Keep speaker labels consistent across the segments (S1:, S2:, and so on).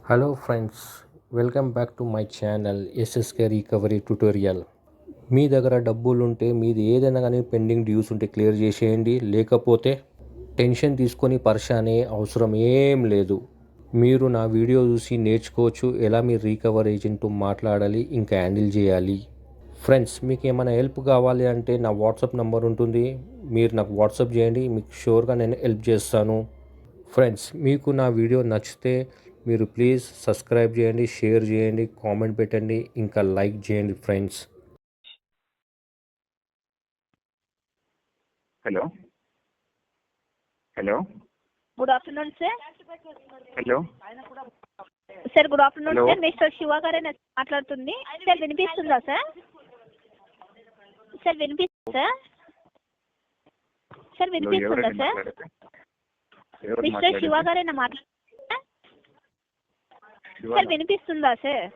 S1: Hello friends, welcome back to my channel SSK recovery tutorial. మీ దగ్గర డబ్బులుంటే మీది ఏదైనా కానీ పెండింగ్ డ్యూస్ ఉంటే క్లియర్ చేసేయండి. లేకపోతే టెన్షన్ తీసుకొని పరిశానే అవసరం ఏం లేదు. మీరు నా వీడియో చూసి నేర్చుకోవచ్చు ఎలా మీరు రికవరీ ఏజెంట్తో మాట్లాడాలి, ఇంకా హ్యాండిల్ చేయాలి. ఫ్రెండ్స్, మీకు ఏమైనా హెల్ప్ కావాలి అంటే నా వాట్సాప్ నెంబర్ ఉంటుంది. మీరు నాకు వాట్సాప్ చేయండి, మీకు షూర్గా నేను హెల్ప్ చేస్తాను. ఫ్రెండ్స్, మీకు నా వీడియో నచ్చితే మీరు ప్లీజ్ సబ్స్క్రైబ్ చేయండి, షేర్ చేయండి, కామెంట్ పెట్టండి, ఇంకా లైక్ చేయండి friends.
S2: Hello hello
S3: good afternoon sir.
S2: Hello
S3: sir good afternoon
S2: Hello.
S3: Sir. Mister Shiva గారే మాట్లాడుతుంది. సార్ వినిపిస్తుందా సార్? సార్ వినిపిస్తుందా సార్? సార్ వినిపిస్తుందా సార్? మిస్టర్ శివ గారేనా మాట్లాడుతుందా? సార్ వినిపిస్తుందా సార్?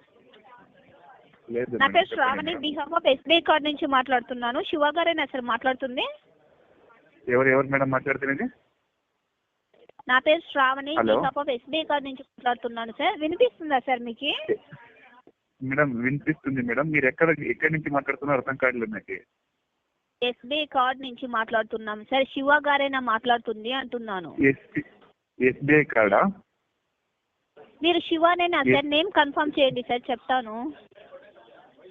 S3: నా పేరు Shravani, behalf of SBI card నుంచి మాట్లాడుతున్నాను. శివ గారేనా సార్ మాట్లాడుతుంది?
S2: ఎవరు మేడం మాట్లాడుతున్నది?
S3: నా పేరు Shravani,
S2: Hello.
S3: Behalf of SBI card నుంచి మాట్లాడుతున్నాను సార్. వినిపిస్తుందా సార్ మీకు?
S2: మేడం వినిపిస్తుంది మేడం. మీరు ఎక్కడి నుంచి మాట్లాడుతున్నారు అర్థం కావట్లేదు నాకు.
S3: ఎస్బీఐ కార్డ్ నుంచి మాట్లాడుతున్నాం సార్. శివ గారేనా మాట్లాడుతుంది అంటున్నాను.
S2: ఎస్బీఐ కార్డా?
S3: మీరు శివనేనా సార్? నేమ్ కన్ఫర్మ్ చేయండి సార్, చెప్తాను.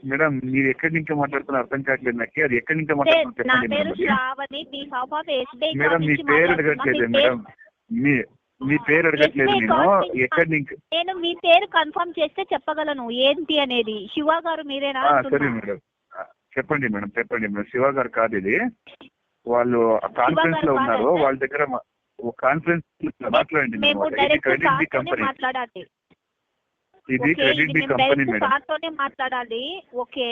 S2: మేడం మీరు ఎక్కడి నుంచి మాట్లాడుతున్నారు అర్థం కావట్లేదు నాకు. అది ఎక్కడి నుంచి
S3: నా
S2: మాట్లాడుతున్నారు
S3: పేరు
S2: చెప్పండి.
S3: Shravani, behalf of SBI
S2: madam
S3: card
S2: మీ
S3: నుంచి
S2: పేరు
S3: మాట్లాడుతున్నాను.
S2: అడగట్లేదు మేడం. మీ పేరు అడగట్లేదు
S3: SBI
S2: నేను.
S3: కార్డ్ నుంచి
S2: ఎక్కడి నుంచి?
S3: నేను మీ పేరు కన్ఫర్మ్ చేస్తే చెప్పగలను ఏంటి అనేది. శివ గారు మీరేనా
S2: సరే
S3: అంటున్నా.
S2: మేడం, చెప్పండి మేడం. శివ గారు కాదు ఇది. వాళ్ళు కాన్ఫరెన్స్ లో ఉన్నారు.
S3: కాదా?
S2: వాళ్ళ దగ్గర కాన్ఫరెన్స్ మాట్లాడండి.
S3: మేము
S2: ఇది
S3: డైరెక్ట్
S2: క్రెడిట్ బి
S3: సార్తోనే
S2: కంపెనీ.
S3: మాట్లాడాలి.
S2: ఇది
S3: ఓకే,
S2: క్రెడిట్
S3: ఇది
S2: బి
S3: మేము
S2: కంపెనీ
S3: డైరెక్ట్
S2: మేడం.
S3: సార్తోనే మాట్లాడాలి. ఓకే,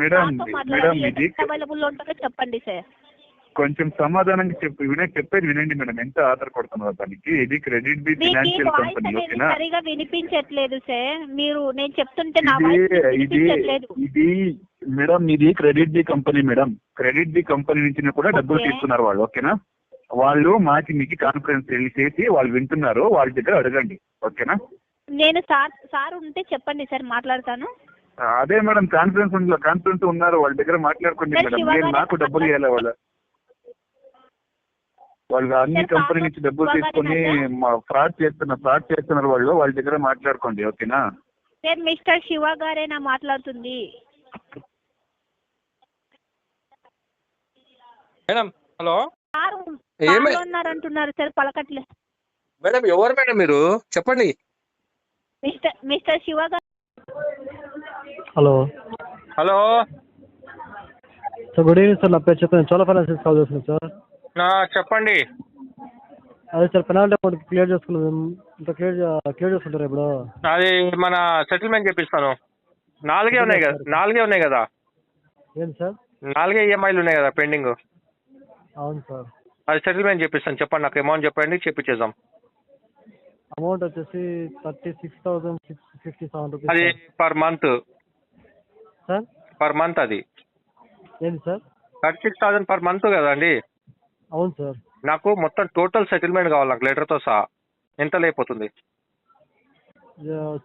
S2: మేడం
S3: సార్తో
S2: మేడం
S3: మాట్లాడాలి.
S2: ఇది
S3: ఎంత అవైలబుల్ ఉంటుందో చెప్పండి సార్.
S2: కొంచెం సమాధానంగా చెప్పేది వినండి మేడం. ఎంత ఆధార్ కొడుతున్నారు దానికి. ఇది క్రెడిట్ బి
S3: మీకు
S2: ఫినాన్షియల్
S3: వాయిస్
S2: కంపెనీ,
S3: అనేది
S2: ఓకేనా?
S3: సరిగా వినిపించట్లేదు సార్. మీరు నేను చెప్తుంటే నా వాయిస్
S2: ఇది
S3: వినిపించట్లేదు.
S2: ఇది మేడం ఇది KreditBee company madam. KreditBee company నుంచి కూడా డబ్బులు
S3: ఓకే.
S2: తీసుకున్నారు వాళ్ళు, ఓకేనా? వాళ్ళు మీకు కాన్ఫరెన్స్ చేసి వాళ్ళు వింటున్నారు. వాళ్ళ దగ్గర అడగండి, ఓకేనా?
S3: నేను సార్ ఉంటే చెప్పండి సార్, మాట్లాడతాను.
S2: అదే మేడం, కాన్ఫరెన్స్ ఉన్నారు. వాళ్ళ దగ్గర మాట్లాడుకోండి
S3: సార్,
S2: మేడం.
S3: శివ
S2: నేను
S3: గారు
S2: నాకు డబ్బులు ఇవ్వాలి. వాళ్ళు అన్ని
S3: సార్,
S2: కంపెనీ నుంచి డబ్బులు
S3: శివ
S2: తీసుకుని
S3: గారేనా
S2: ఫ్రాడ్ చేస్తున్నారు వాళ్ళు. వాళ్ళ దగ్గర మాట్లాడుకోండి, ఓకేనా?
S3: సార్ మిస్టర్ శివ గారేనా మాట్లాడుతుంది?
S1: Madam hello.
S3: సార్
S1: ఏమే
S3: ఉన్నారంటున్నారు సార్, పలకట్లే.
S1: మేడం, ఎవరు మేడం మీరు? చెప్పండి.
S3: మిస్టర్ శివ గారు.
S4: Hello
S1: hello,
S4: sir, good evening sir. నా పేరు చెప్పండి. చోళ ఫైనాన్షియల్ కాల్ చేస్తున్నాను సార్.
S1: చెప్పండి.
S4: అదే సార్, పెనాల్టీ అమౌంట్ క్లియర్ చేసుకున్నాం. ఇంత క్లియర్ చేసుకుంటారా ఇప్పుడు?
S5: అది మన సెటిల్మెంట్ చేపిస్తాను. నాలుగే ఉన్నాయి కదా
S4: ఏంటి సార్?
S5: 4 ఈఎంఐలు ఉన్నాయి కదా పెండింగ్.
S4: అవును సార్.
S5: అది సెటిల్మెంట్ చేపిస్తాను. చెప్పండి, నాకు అమౌంట్ చెప్పండి, చేపించేద్దాం.
S4: అమౌంట్ వచ్చేసి 36,657 రూపీస్
S5: అది పర్ మంత్
S4: సార్.
S5: అది
S4: ఏంటి సార్?
S5: 36,000 పర్ మంత్ కదండి.
S4: అవును సార్.
S5: నాకు మొత్తం టోటల్ సెటిల్మెంట్ కావాలి, నాకు లెటర్తో సహా. ఎంత లేకపోతుంది?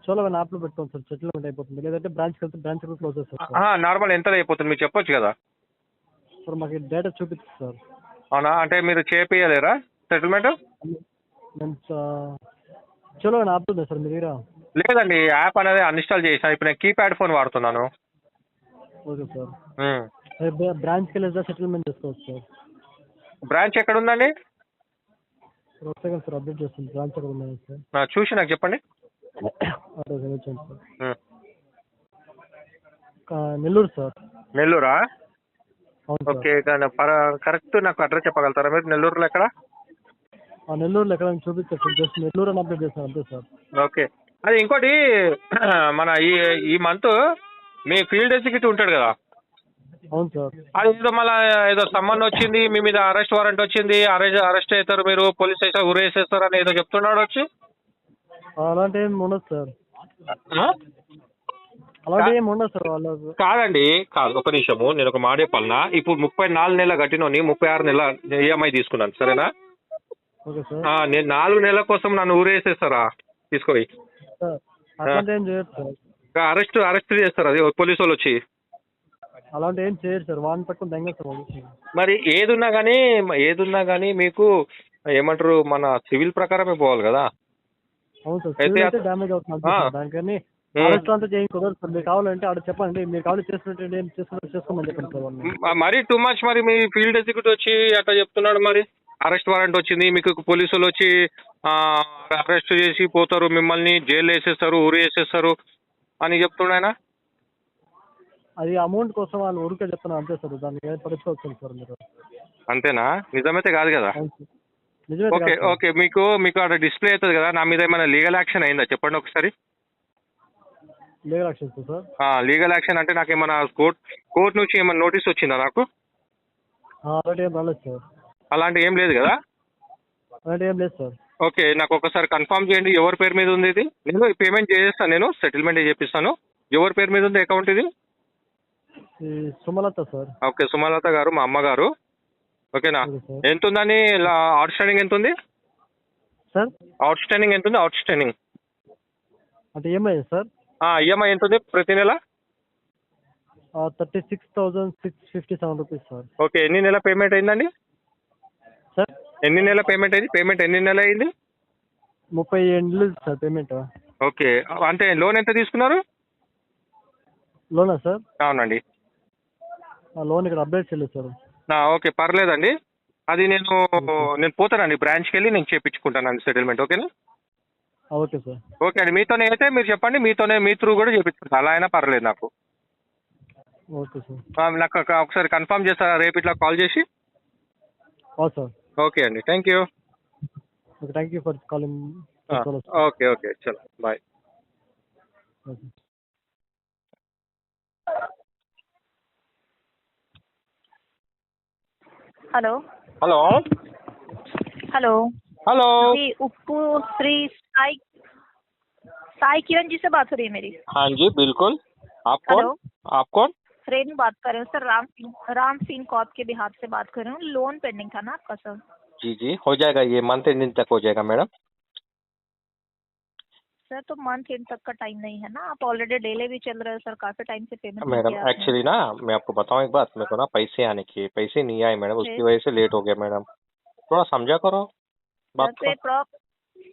S4: చోళ యాప్లో పెట్టుకోండి సార్, సెటిల్మెంట్ అయిపోతుంది. లేదంటే బ్రాంచ్కి వెళ్తే బ్రాంచ్ కూడా క్లోజ్ చేస్తారు సార్.
S5: నార్మల్ ఎంత అయిపోతుంది మీరు చెప్పొచ్చు కదా.
S4: సార్ మాకు డేటా చూపిస్తుంది సార్.
S5: అవునా? అంటే మీరు చేపియలేరా సెటిల్మెంట్?
S4: మేము చోళ యాప్ ఉంది సార్ మీ దగ్గర?
S5: లేదండి, యాప్ అనేది అన్ఇన్స్టాల్ చేసాను. ఇప్పుడు నేను కీప్యాడ్ ఫోన్ వాడుతున్నాను.
S4: Okay sir. బ్రాంచ్కి వెళ్ళేదా సెటిల్మెంట్ చేసుకోవచ్చు సార్.
S5: బ్రాంచ్ ఎక్కడ ఉందండి?
S4: ఒక సెకండ్ సార్, అప్డేట్ చేస్తుంది. బ్రాంచ్ ఎక్కడ ఉన్నాయి సార్?
S5: చూసి నాకు చెప్పండి.
S4: వచ్చాను సార్. నెల్లూరు సార్.
S5: నెల్లూరా?
S4: అవును సార్.
S5: ఓకే, కానీ కరెక్ట్ నాకు అడ్రస్ చెప్పగలుగుతారా మీరు? నెల్లూరులో ఎక్కడ?
S4: నెల్లూరులో ఎక్కడ చూపిస్తారు సార్. జస్ట్ నెల్లూరు అని అప్డేట్ చేస్తాను అంతే సార్.
S5: ఓకే. అది ఇంకోటి, మన ఈ మంత్ మీ ఫీల్డ్ ఎగ్జిక్యూటివ్ ఉంటాడు కదా,
S4: అవును సార్.
S5: అది ఏదో మళ్ళీ ఏదో సమ్మన్ వచ్చింది, మీ మీద అరెస్ట్ వారెంట్ వచ్చింది, అరెస్ట్ అవుతారు మీరు, పోలీస్ స్టేషన్ ఉరేసేస్తారు అని ఏదో చెప్తున్నాడు వచ్చి.
S4: అలాంటి ఏమి ఉండదు సార్. అలాంటి ఏమి ఉండదు సార్. వాళ్ళకు
S5: కాదు, ఒక నిమిషము, నేను ఒక మాట చెప్పాలనా. ఇప్పుడు 34 నెలల కట్టినోని 36 నెలల ఈఎంఐ తీసుకున్నాను, సరేనా?
S4: Okay sir.
S5: నేను 4 నెలల కోసం నన్ను ఊరేసేస్తారా? తీసుకోయి.
S4: సార్ అట్లాంటి ఏం చేయరు సార్.
S5: అరెస్ట్ చేస్తారు అది పోలీసు వాళ్ళు వచ్చి.
S4: అలాంటి ఏం చేయరు సార్. వాడిని పట్టుకుని దెంగ సార్ వాళ్ళు.
S5: మరి ఏదున్నా కానీ మీకు ఏమంటారు మన సివిల్ ప్రకారమే పోవాలి కదా.
S4: అవును సార్.
S5: అయితే
S4: సివిల్ అయితే డ్యామేజ్ అవుతుంది అంతే సార్. దానికని అరెస్ట్ అంతా చేయం కుదరదు సార్. మీరు కావాలంటే ఆడ చెప్పండి, మీరు కావాలి చేసుకుంటే ఏం చేసుకోమని చెప్పండి సార్ వాళ్ళని.
S5: మరి టూ మచ్. మరి మీ ఫీల్డ్ ఎగ్జిక్యూటివ్ వచ్చి అట్లా చెప్తున్నాడు. మరి అరెస్ట్ వారెంట్ వచ్చింది మీకు, పోలీసులు వచ్చి అరెస్ట్ చేసి పోతారు, మిమ్మల్ని జైలు వేసేస్తారు, ఊరు వేసేస్తారు అని చెప్తున్నాయన.
S4: అది అమౌంట్ కోసం వాళ్ళు ఊరికే చెప్తున్నారు అంతే సార్. దాన్ని ఏం పట్టించుకోవచ్చు సార్ మీరు.
S5: అంతేనా? నిజమైతే కాదు కదా.
S4: అవును సార్. నిజమే
S5: ఓకే
S4: కాదు సార్.
S5: ఓకే. మీకు అక్కడ డిస్ప్లే అవుతుంది కదా, నా మీద ఏమైనా లీగల్ యాక్షన్ అయిందా చెప్పండి ఒకసారి.
S4: Legal action sir.
S5: Legal action అంటే నాకు ఏమైనా కోర్టు నుంచి ఏమైనా నోటీస్ వచ్చిందా నాకు?
S4: అలాంటి ఏం రాలేదు సార్.
S5: అలాంటి ఏం లేదు కదా.
S4: అలాంటి ఏం లేదు సార్.
S5: ఓకే, నాకు ఒకసారి కన్ఫర్మ్ చేయండి ఎవరి పేరు మీద ఉంది ఇది. నేను పేమెంట్ చేసేస్తాను, నేను సెటిల్మెంట్ చేపిస్తాను. ఎవరి పేరు మీద ఉంది అకౌంట్ ఇది?
S4: ఈ సుమలత సార్.
S5: ఓకే, సుమలత గారు మా అమ్మగారు. ఓకేనా?
S4: Okay sir.
S5: ఎంత ఉందని అవుట్ స్టాండింగ్ ఎంత ఉంది?
S4: సార్
S5: అవుట్ స్టాండింగ్ ఎంత ఉంది? అవుట్ స్టాండింగ్
S4: అంటే ఈఎంఐ సార్.
S5: ఈఎంఐ ఎంత ఉంది ప్రతి నెల?
S4: 36,657 రూపీస్ సార్.
S5: ఓకే, ఎన్ని నెల పేమెంట్ అయిందండి?
S4: సార్
S5: ఎన్ని నెల పేమెంట్ అయింది? పేమెంట్ ఎన్ని నెల అయింది?
S4: 30 ఏళ్ళు సార్ పేమెంట్.
S5: ఓకే, అంటే లోన్ ఎంత తీసుకున్నారు?
S4: లోనా సార్?
S5: అవునండి.
S4: లోన్ ఇక్కడ అప్డేట్ చేయలేదు సార్.
S5: ఓకే, పర్లేదండి. అది నేను పోతానండి బ్రాంచ్కి వెళ్ళి నేను చేయించుకుంటానండి సెటిల్మెంట్. ఓకేనా?
S4: Okay sir.
S5: ఓకే అండి, మీతోనే అయితే మీరు చెప్పండి, మీ త్రూ కూడా చేయించుకుంటాను. అలా అయినా పర్లేదు నాకు.
S4: Okay sir.
S5: నాకు ఒకసారి కన్ఫర్మ్ చేస్తారా రేపు ఇట్లా కాల్ చేసి?
S4: సార్.
S5: ఓకే అండి, thank you.
S4: Okay, thank you for calling.
S5: Okay okay, చలో bye.
S4: Okay.
S3: Hello
S5: hello
S3: hello
S5: hello
S3: जी, उप्पू श्री साई किरण जी से बात हो रही है मेरी?
S5: हाँ जी बिल्कुल. आप कौन?
S3: हेलो,
S5: आप कौन?
S3: रेनू बात कर रहे हूँ सर. राम सिंह कौप के बिहार से बात कर रही हूँ. लोन पेंडिंग था ना आपका सर?
S5: जी जी, हो जाएगा, ये मंथ एंडिंग तक हो जाएगा मैडम.
S3: सर तो मंथ एंड तक का टाइम नहीं है ना, आप ऑलरेडी डिले भी चल रहे हो सर, काफी टाइम से पेमेंट नहीं
S5: मैडम
S3: किया आपने.
S5: एक्चुअली ना मैं आपको बताऊं एक बात, मेरे को ना पैसे आने की, पैसे नहीं आए मैडम, उसकी वजह से लेट हो गया मैडम. थोड़ा समझा करो बात को.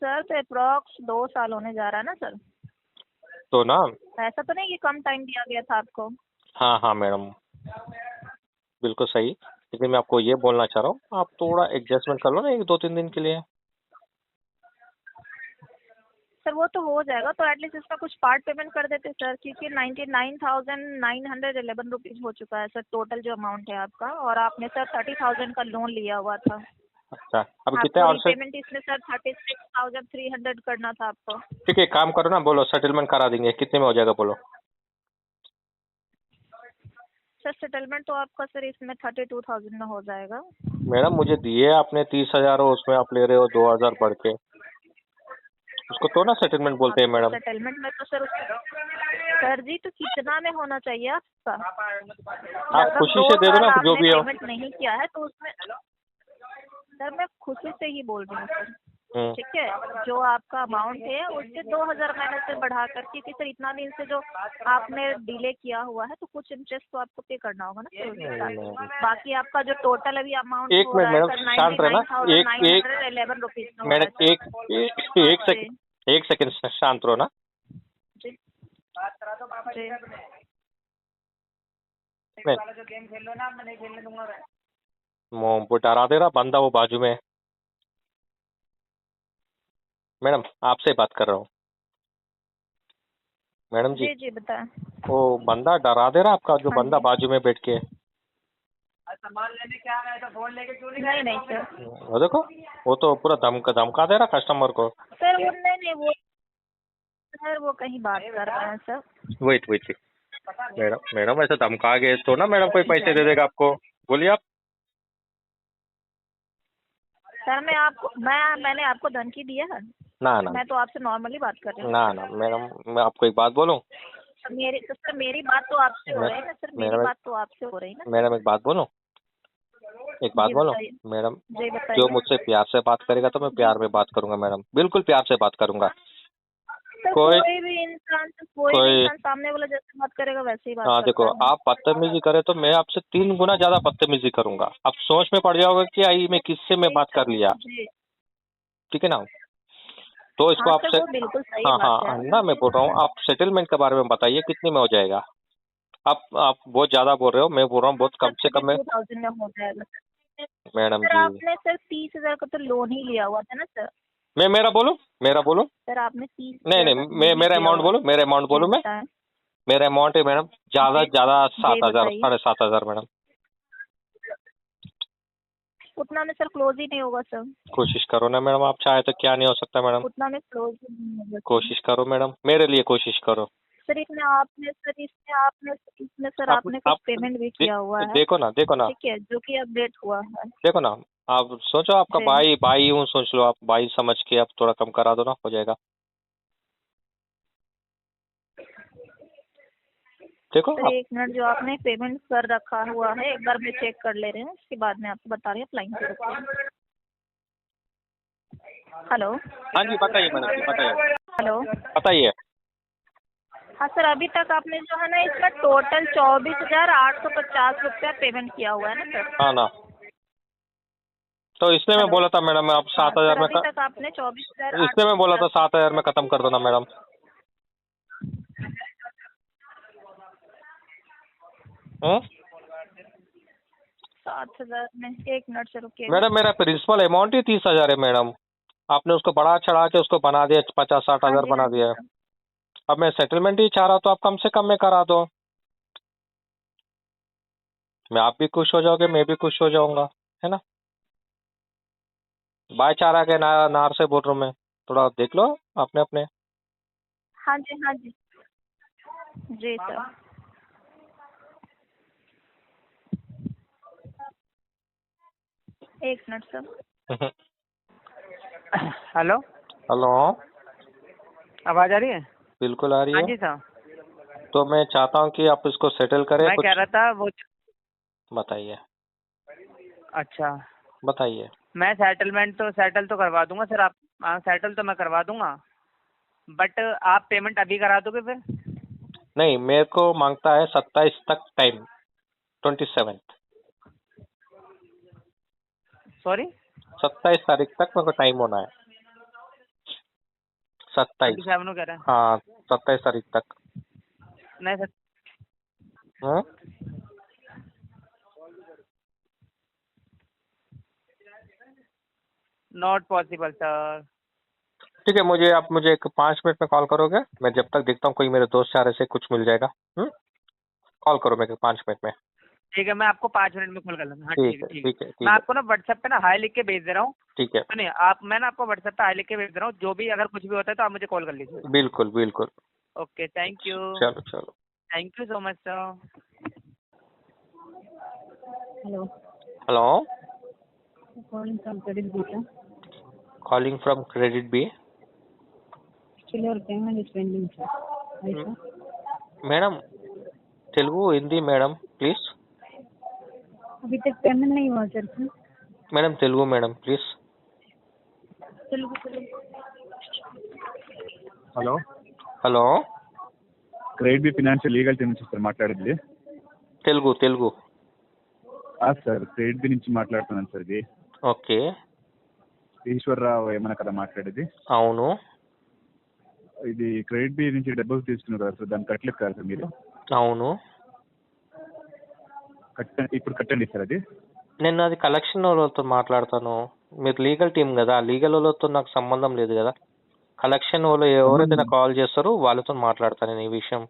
S3: सर तो अप्रॉक्स 2 साल होने जा रहा है ना सर.
S5: तो ना
S3: ऐसा तो नहीं कि कम टाइम दिया गया था आपको.
S5: हाँ हाँ मैडम, बिल्कुल सही. लेकिन मैं आपको ये बोलना चाह रहा हूँ, आप थोड़ा एडजस्टमेंट कर लो ना 1-2-3 दिन के लिए.
S3: सर वो तो हो जाएगा, तो एटलीस्ट इसका कुछ पार्ट पेमेंट कर देते सर, क्योंकि 99,911 रुपीज हो चुका है सर टोटल जो अमाउंट है आपका, और आपने सर 30,000 का लोन लिया हुआ था.
S5: अच्छा, अभी कितने और से?
S3: पेमेंट इसमें सर 36,300 करना था आपको.
S5: ठीक है, काम करो ना, बोलो सेटलमेंट करा देंगे, कितने में हो जाएगा बोलो.
S3: सर सेटलमेंट तो आपका सर इसमें 32,000 में हो जाएगा.
S5: मैडम मुझे दिए आपने 30,000, उसमें आप ले रहे हो 2,000 बढ़ के, उसको तो ना सेटलमेंट बोलते हैं मैडम.
S3: सेटलमेंट में तो सर जी तो कितना में होना चाहिए आपका?
S5: आप खुशी से दे दो ना जो भी हो.
S3: पेमेंट नहीं किया है तो उसमें सर मैं खुशी से ही बोल रही हूँ सर. ठीक है, जो आपका अमाउंट है उससे 2,000 मैंने से बढ़ा कर, क्योंकि सर इतना दिन से जो आपने डिले किया हुआ है तो कुछ इंटरेस्ट तो आपको पे करना होगा ना सर. बाकी आपका जो टोटल अभी अमाउंट
S5: एक मिनट मैडम, शांत रहना. एक
S3: 11 रुपीज
S5: मैडम एक सेकंड शांत रहो ना.
S3: जी.
S5: वो डरा दे रहा बंदा वो बाजू में. मैडम आपसे बात कर रहा हूँ. मैडम जी
S3: जी बताएं.
S5: वो बंदा डरा दे रहा आपका, जो बंदा बाजू में बैठ के.
S3: नहीं नहीं सर.
S5: वो देखो, वो तो पूरा धमका दे रहा कस्टमर को.
S3: सर वो नहीं वो सर वो कहीं बात कर रहे हैं सर.
S5: वेट मैडम ऐसा धमका गए तो ना मैडम कोई पैसे दे देगा आपको. बोलिए आप.
S3: सर मैंने आपको धमकी दिया है?
S5: ना ना
S3: मैं तो आपसे नॉर्मली बात कर रही हूँ.
S5: ना मैडम, मैं आपको एक बात बोलूं.
S3: मेरी बात तो आपसे हो रही है ना सर. मेरी बात तो आपसे हो रही है ना.
S5: मैडम एक बात बोलूं. मैडम, जो मुझसे प्यार से बात करेगा तो मैं प्यार में बात करूंगा मैडम, बिल्कुल प्यार से बात करूंगा.
S3: सर
S5: कोई
S3: कोई भी इंसान सामने वाला जैसे बात करेगा वैसे ही बात
S5: हाँ
S3: करता
S5: देखो,
S3: है।
S5: आप बदतमीजी करे तो मैं आपसे 3 गुना ज्यादा बदतमीजी करूंगा। आप सोच में पड़ जाओगे कि आई मैं किससे मैं
S3: जी
S5: बात
S3: सर,
S5: कर लिया।
S3: जी।
S5: ठीक है ना? तो इसको
S3: हाँ
S5: आपसे,
S3: सर, वो बिल्कुल सही
S5: हाँ
S3: बात है।
S5: हाँ ना, मैं बोल रहा हूँ आप सेटलमेंट के बारे में बताइए कितने में हो जाएगा। आप बहुत ज्यादा बोल रहे हो, मैं बोल रहा हूँ बहुत कम से कम में।
S3: 32,000 में हो जाएगा सर।
S5: मैडम
S3: सर
S5: जी,
S3: आपने सर 30,000 का तो लोन ही लिया हुआ था ना सर?
S5: मैं मेरा बोलूँ?
S3: सर आपने
S5: नहीं
S3: 30,000
S5: नहीं,
S3: का लोन
S5: मैं
S3: ही
S5: मेरा
S3: लिया
S5: अमाउंट
S3: हुआ
S5: बोलूँ, मेरा अमाउंट
S3: जी
S5: बोलूँ मैं।
S3: बताएं।
S5: मेरा अमाउंट है मैडम ज्यादा
S3: जी
S5: से ज्यादा
S3: जी
S5: 7,000,
S3: बताइए।
S5: 7,500 मैडम।
S3: उतना में सर क्लोज ही नहीं होगा सर।
S5: कोशिश करो ना मैडम, आप चाहे तो क्या नहीं हो सकता मैडम।
S3: उतना में क्लोज ही नहीं होगा सर।
S5: कोशिश करो मैडम, मेरे लिए कोशिश करो।
S3: सर इसमें सर
S5: आप
S3: आपने कुछ
S5: आप
S3: पेमेंट भी
S5: दे,
S3: किया हुआ है,
S5: देखो ना,
S3: ठीक है, जो कि अपडेट हुआ है।
S5: देखो ना, आप सोचो आपका
S3: जी
S5: भाई हूँ, सोच लो आप भाई समझ के आप थोड़ा कम करा दो ना, हो जाएगा। देखो
S3: सर
S5: आप,
S3: 1 मिनट, जो आपने पेमेंट कर रखा हुआ है एक बार मैं चेक कर ले रही हूँ, उसके बाद मैं आपको बता रही हूँ। अप्लाइंग करो। हेलो
S5: हाँ जी बताइए मैडम जी, बताइए
S3: हेलो।
S5: बताइए।
S3: हाँ सर, अभी तक आपने जो है ना इसका टोटल 24,850 रुपया पेमेंट किया हुआ है ना सर?
S5: हाँ ना, तो इसलिए मैं
S3: हेलो।
S5: बोला था मैडम आप
S3: हाँ
S5: 7,000
S3: सर,
S5: में
S3: अभी तक आपने 24,000
S5: इसलिए मैं बोला था 7,000 में खत्म कर दो ना मैडम। हम्म?
S3: 7,000 में 1 मिनट से रुकिएगा।
S5: मैडम मेरा प्रिंसिपल अमाउंट ही 30,000 है मैडम, आपने उसको बढ़ा चढ़ा के उसको बना दिया, 50-60
S3: हाँ
S5: हजार
S3: जी
S5: बना
S3: हाँ जी
S5: दिया है।
S3: सर।
S5: अब मैं सेटलमेंट ही चाह रहा तो आप कम से कम में करा दो, मैं आप भी खुश हो जाओगे, मैं भी खुश हो जाऊंगा, है ना? भाईचारा के नार से बोल रहा हूँ मैं, थोड़ा देख लो अपने अपने।
S3: हाँ जी हाँ जी जी सर। एक मिनट सर।
S4: हेलो,
S5: हेलो,
S4: आवाज आ रही है?
S5: बिल्कुल आ रही
S4: हाँ
S5: है।
S4: जी सर।
S5: तो मैं चाहता हूँ कि आप इसको सेटल करें
S4: मैं
S5: कुछ।
S4: कह रहा था वो,
S5: बताइए
S4: अच्छा,
S5: बताइए।
S4: मैं सेटल तो करवा दूंगा सर। आप, हाँ, सेटल तो मैं करवा दूंगा, बट आप पेमेंट अभी करा दोगे फिर?
S5: नहीं, मेरे को मांगता है 27 तक टाइम, 27,
S4: सॉरी,
S5: 27 तारीख तक मेरे को टाइम होना है। 27,
S4: 27 कह रहे हैं?
S5: हाँ 27 तारीख तक।
S4: नहीं sir,
S5: hmm?
S4: Not possible sir.
S5: ठीक है, आप मुझे एक 5 मिनट में कॉल करोगे, मैं जब तक देखता हूँ कोई मेरे दोस्त चारे से कुछ मिल जाएगा। कॉल करो मेरे को 5 मिनट में।
S4: ठीक है, मैं आपको 5 मिनट में कॉल कर लूँगा। हाँ ठीक
S5: ठीक
S4: है,
S5: है
S4: ठीक
S5: ठीक
S4: है।
S5: है ठीक
S4: मैं
S5: है
S4: आपको ना व्हाट्सएप पे ना हाई लिख के भेज दे रहा हूँ।
S5: ठीक है,
S4: सुनिए आप, मैं ना आपको व्हाट्सएप पे हाई लिख के भेज दे रहा हूँ, जो भी अगर कुछ भी होता है तो आप मुझे कॉल कर लीजिए।
S5: बिल्कुल बिल्कुल।
S4: Okay, thank you.
S5: चलो चलो।
S4: Thank you so much sir.
S3: Hello.
S5: Hello,
S3: calling from credit bureau.
S5: Calling from KreditBee.
S3: Still your payment is pending, sir. Right, sir?
S5: Madam Telugu Hindi madam please.
S3: अभी तक पेमेंट नहीं हुआ sir.
S5: Madam Telugu madam please.
S2: Hello
S5: hello,
S2: KreditBee financial legal team నుంచి sir మాట్లాడేది.
S5: Telugu.
S2: Sir credit B నుంచి మాట్లాడుతున్నాను sir. ఇది
S5: okay.
S2: Eswar Rao ఏమన్నా కదా మాట్లాడేది?
S5: అవును.
S2: ఇది క్రెడిట్ బి నుంచి డబ్బులు తీసుకున్నారు కదా సార్, దాన్ని కట్టలేదు కదా సార్ మీరు?
S5: అవును.
S2: ఇప్పుడు కట్టండి సార్ అది.
S5: నేను అది కలెక్షన్ వాళ్ళతో మాట్లాడతాను, మీరు లీగల్ టీం కదా, లీగల్ వాళ్ళతో నాకు సంబంధం లేదు కదా. కలెక్షన్ వాళ్ళు ఎవరైతే నాకు కాల్ చేస్తారో వాళ్ళతో మాట్లాడతాను నేను ఈ విషయం.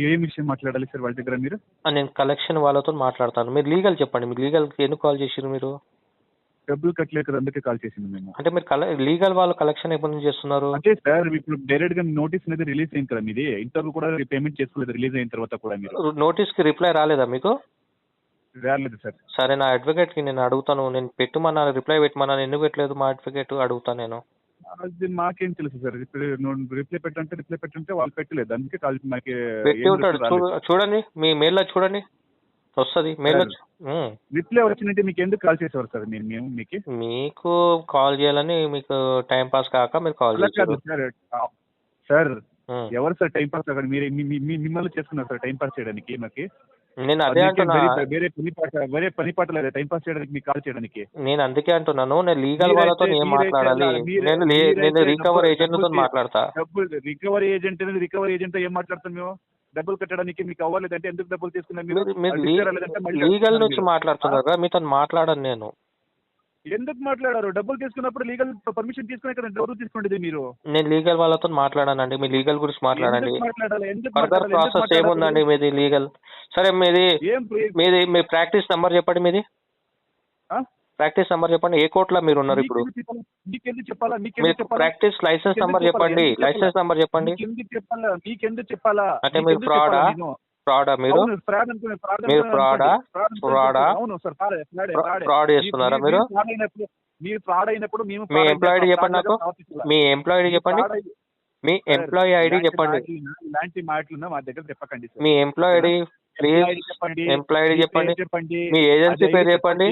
S2: ఏ విషయం మాట్లాడాలి సార్ వాళ్ళ దగ్గర మీరు?
S5: నేను కలెక్షన్ వాళ్ళతో మాట్లాడతాను, మీరు లీగల్ చెప్పండి. మీరు లీగల్కి ఎందుకు కాల్ చేసారు మీరు?
S2: డబ్బులు కట్టలేదు కదా, అందుకే కాల్ చేసింది మేము.
S5: అంటే మీరు లీగల్ వాళ్ళు కలెక్షన్ ఎప్పటి నుంచి చేస్తున్నారు?
S2: అంటే సార్ ఇప్పుడు డైరెక్ట్ గా నోటీస్ అనేది రిలీజ్ అయింది కదా మీది, ఇంతవరకు కూడా పేమెంట్ చేసుకోలేదు రిలీజ్ అయిన తర్వాత కూడా మీరు.
S5: నోటీస్ కి రిప్లై రాలేదా మీకు?
S2: రాలేదు సార్.
S5: సరే, నా అడ్వకేట్ కి నేను అడుగుతాను, నేను పెట్టమన్నా రిప్లై పెట్టమన్నాను, ఎందుకు పెట్టలేదు మా అడ్వకేట్ అడుగుతాను నేను.
S2: అది మాకేం తెలుసు సార్. ఇప్పుడు రిప్లై పెట్టంటే వాళ్ళు పెట్టలేదు, అందుకే కాల్ మాకు
S5: పెట్టి ఉంటాడు, చూడండి మీ మెయిల్లో చూడండి వస్తుంది మెయిల్లో.
S2: రిప్లై వచ్చినట్టే మీకు ఎందుకు కాల్ చేసేవారు సార్? మేము మీకు
S5: కాల్ చేయాలని మీకు టైం పాస్ కాక మీరు కాల్ చేశారు
S2: సార్. సార్
S5: ఉం.
S2: ఎవరు సార్ టైం పాస్ అక్కడ మీరు మిమ్మల్ని చేస్తున్నారు సార్ టైం పాస్ చేయడానికి మాకు
S5: నేను అదే అంటున్నా,
S2: వేరే పని పాట లేదా టైం పాస్ చేయడానికి మీకు కాల్ చేయడానికి.
S5: నేను అందుకే అంటున్నాను, నేను లీగల్ వాళ్ళతో ఏం మాట్లాడాలి, నేను రికవర్ ఏజెంట్తో మాట్లాడతా.
S2: డబ్బులు రికవరీ ఏజెంట్ ఏం మాట్లాడతాం మేము? డబ్బులు కట్టడానికి మీకు అవ్వలేదంటే ఎందుకు డబ్బులు తీసుకున్నాం మీరు?
S5: లీగల్ నుంచి మాట్లాడుతున్నారు కదా, మీతో మాట్లాడను నేను.
S2: ఎందుకు మాట్లాడారు? డబ్బులు తీసుకున్నప్పుడు లీగల్ పర్మిషన్ తీసుకునే కదా డబ్బులు తీసుకుంటుంది మీరు.
S5: నేను లీగల్ వాళ్ళతో మాట్లాడానండి, మీ లీగల్ గురించి మాట్లాడండి. ఫర్దర్ ప్రాసెస్ ఏముందండి మీది లీగల్? సరే మీది మీ ప్రాక్టీస్ నెంబర్ చెప్పండి, మీది ప్రాక్టీస్ నెంబర్ చెప్పండి. ఏ కోర్టులో మీరు ఉన్నారు ఇప్పుడు? ప్రాక్టీస్ లైసెన్స్ నెంబర్ చెప్పండి, లైసెన్స్ నెంబర్ చెప్పండి. అంటే మీరు ఫ్రాడా మీరు? మీరు ఫ్రాడ్ చేస్తున్నారా మీరు? మీ ఎంప్లాయీ ఐడి చెప్పండి నాకు, మీ ఎంప్లాయీ ఐడి చెప్పండి, మీ ఎంప్లాయీ ఐడి చెప్పండి.
S2: ఇలాంటి మాటలు మా దగ్గర చెప్పకండి.
S5: మీ employee ID please, employee ID చెప్పండి, మీ ఏజెన్సీ పేరు చెప్పండి.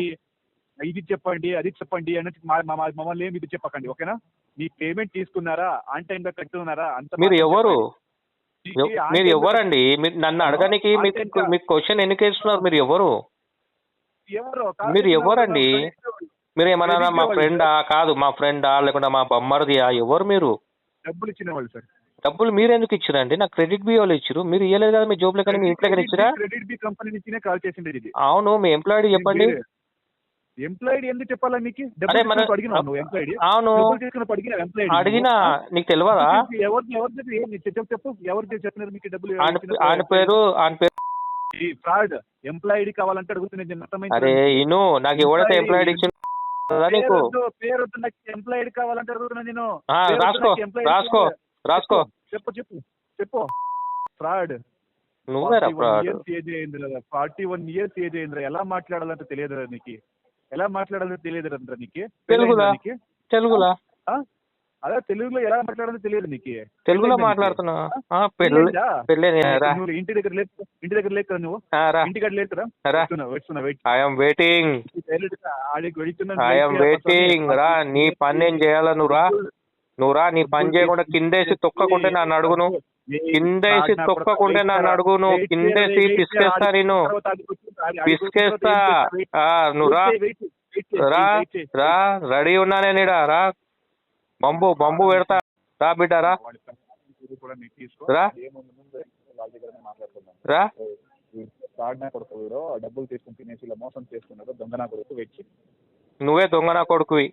S2: ఇది చెప్పండి, అది చెప్పండి అన్నట్టు మమ్మల్ని ఏమి ఇది చెప్పకండి, ఓకేనా? మీ పేమెంట్ తీసుకున్నారా, ఆన్ టైం లో కట్టుకున్నారా? అంత
S5: మీరు ఎవరు? మీరు ఎవరండి? మీరు నన్ను అడగడానికి మీకు క్వశ్చన్ ఎందుకు వేస్తున్నారు? మీరు ఎవరు? మీరు ఎవరండి? మీరు ఏమన్నా మా ఫ్రెండా? కాదు మా ఫ్రెండా లేకుండా మా బొమ్మర్దియా? ఎవరు మీరు?
S2: డబ్బులు ఇచ్చిన వాళ్ళు సార్.
S5: డబ్బులు మీరు ఎందుకు ఇచ్చారండి? నాకు క్రెడిట్ బి వాళ్ళు ఇచ్చారు, మీరు ఇవ్వలేదు కదా. మీ జోబులో కానీ మీ ఇంట్లో కానీ ఇచ్చిరా?
S2: క్రెడిట్ బి కంపెనీ నుంచినే కాల్ చేసింది ఇది.
S5: అవును, మీ ఎంప్లాయీ చెప్పండి.
S2: ఎంప్లాయీ ఎందుకు చెప్పాలా మీకు?
S5: అవును అడిగినా, నీకు తెలియదా?
S2: చెప్పు ఎవరికి చెప్పినారు మీకు డబ్బులు?
S5: ఆయన పేరు
S2: ఫ్రాడ్. ఎంప్లాయీ కావాలంటే అడుగుతున్నాయి.
S5: అరే ఇను, నాకు ఎవడైతే ఎంప్లాయీ ఇచ్చిన నీకు
S2: పేరు ఎంప్లాయీ కావాలంటే అడుగుతున్నా నేను.
S5: రాసుకో
S2: చెప్పు. ఫ్రాడ్.
S5: నువ్వేరా ఫ్రాడ్?
S2: 41 years ఏజ్ అయిందిరా. ఎలా మాట్లాడాలంటే తెలియదురా నీకు? నీకు
S5: తెలుగులా?
S2: అదే తెలుగులో ఎలా మాట్లాడాలో తెలియదు నీకు?
S5: తెలుగులో మాట్లాడుతున్నా.
S2: ఇంటి దగ్గర లేక నువ్వు ఇంటికాడ లేకురా?
S5: వెయిటింగ్ రా, నీ పని నేను చేయాలా? నువ్వురా నీ పని చేయకుండా కిందేసి తొక్కకుంటే నన్ను అడుగును, కిందేసి తొక్కకుంటే నన్ను అడుగును, కిందేసి పిసికేస్తా, నేను పిసికేస్తా. నువ్వు రా, రెడీ ఉన్నా నేను ఇడా. రా, బంబు పెడతా. రా బిడ్డ, రా
S2: డబ్బులు తీసుకుని తినేసి మోసం చేస్తున్నాడు. దొంగ నా కొడుకు.
S5: నువ్వే దొంగ నా కొడుకువి.